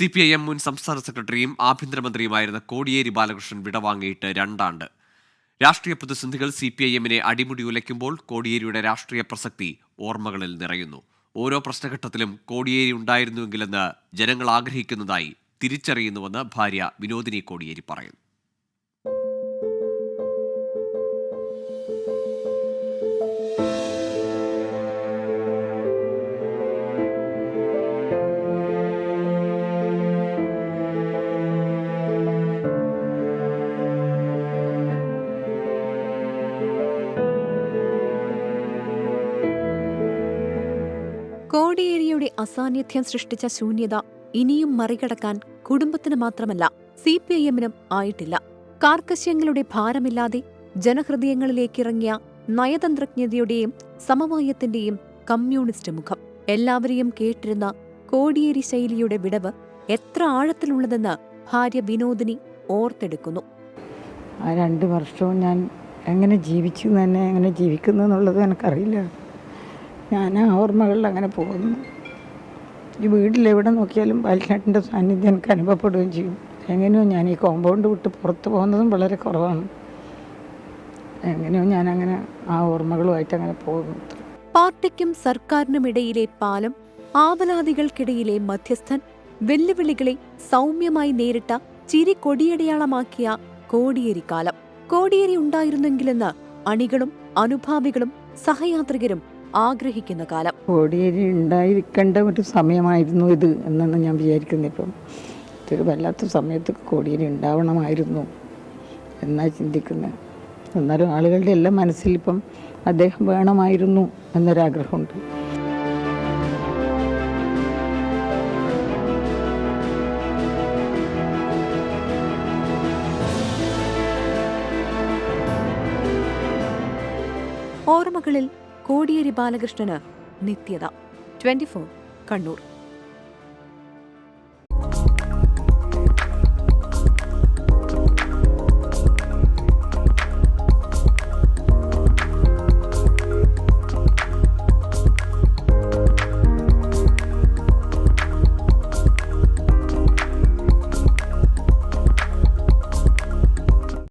CPIM മുൻ സംസ്ഥാന സെക്രട്ടറിയും ആഭ്യന്തരമന്ത്രിയുമായിരുന്ന കോടിയേരി ബാലകൃഷ്ണൻ വിടവാങ്ങിയിട്ട് 2 ആണ്ട്. രാഷ്ട്രീയ പ്രതിസന്ധികൾ CPIMനെ അടിമുടി ഉലയ്ക്കുമ്പോൾ കോടിയേരിയുടെ രാഷ്ട്രീയ പ്രസക്തി ഓർമ്മകളിൽ നിറയുന്നു. ഓരോ പ്രശ്നഘട്ടത്തിലും കോടിയേരി ഉണ്ടായിരുന്നുവെങ്കിലെന്ന് ജനങ്ങൾ ആഗ്രഹിക്കുന്നതായി തിരിച്ചറിയുന്നുവെന്ന് ഭാര്യ വിനോദിനി കോടിയേരി പറയുന്നു. കോടിയേരിയുടെ അസാന്നിധ്യം സൃഷ്ടിച്ച ശൂന്യത ഇനിയും മറികടക്കാൻ കുടുംബത്തിന് മാത്രമല്ല CPIMനും ആയിട്ടില്ല. കാർക്കശ്യങ്ങളുടെ ഭാരമില്ലാതെ ജനഹൃദയങ്ങളിലേക്കിറങ്ങിയ നയതന്ത്രജ്ഞതയുടെയും സമവായത്തിന്റെയും കമ്മ്യൂണിസ്റ്റ് മുഖം. എല്ലാവരെയും കേട്ടിരുന്ന കോടിയേരി ശൈലിയുടെ വിടവ് എത്ര ആഴത്തിലുള്ളതെന്ന് ഭാര്യ വിനോദിനി ഓർത്തെടുക്കുന്നു. ആ 2 വർഷവും ഞാൻ എങ്ങനെ ജീവിച്ചു തന്നെ എങ്ങനെ ജീവിക്കുന്നു എന്നുള്ളത് എനിക്കറിയില്ല. ഞാൻ ആ ഓർമ്മകളിൽ അങ്ങനെ പോകുന്നു. ഈ വീട്ടിലെവിടെ നോക്കിയാലും ബാലചേട്ടൻ്റെ സാന്നിധ്യം എനിക്ക് അനുഭവപ്പെടുകയും ചെയ്യും. എങ്ങനെയോ ഞാൻ ഈ കോമ്പൗണ്ട് വിട്ട് പുറത്ത് പോകുന്നതും വളരെ കുറവാണ്. എങ്ങനെയോ ഞാനങ്ങനെ ആ ഓർമ്മകളുമായിട്ട് അങ്ങനെ പോകുന്നു. പാർട്ടിക്കും സർക്കാരിനുമിടയിലെ പാലം, ആവലാതികൾക്കിടയിലെ മധ്യസ്ഥൻ, വെല്ലുവിളികളെ സൗമ്യമായി നേരിട്ട ചിരി കൊടിയടയാളമാക്കിയ കോടിയേരി കാലം. കോടിയേരി ഉണ്ടായിരുന്നെങ്കിലെന്ന് അണികളും അനുഭാവികളും സഹയാത്രികരും ആഗ്രഹിക്കുന്ന കാലം. കോടിയേരി ഉണ്ടായിരിക്കേണ്ട ഒരു സമയമായിരുന്നു ഇത് എന്നാണ് ഞാൻ വിചാരിക്കുന്നത്. ഇപ്പം ഇതൊരു വല്ലാത്ത സമയത്ത് കോടിയേരി ഉണ്ടാവണമായിരുന്നു എന്നാ ചിന്തിക്കുന്നത്. എന്നാലും ആളുകളുടെ എല്ലാം മനസ്സിൽ ഇപ്പം അദ്ദേഹം വേണമായിരുന്നു എന്നൊരാഗ്രഹമുണ്ട്. ഓർമ്മകളിൽ കോടിയേരി ബാലകൃഷ്ണന് നിത്യത. 24 കണ്ണൂർ.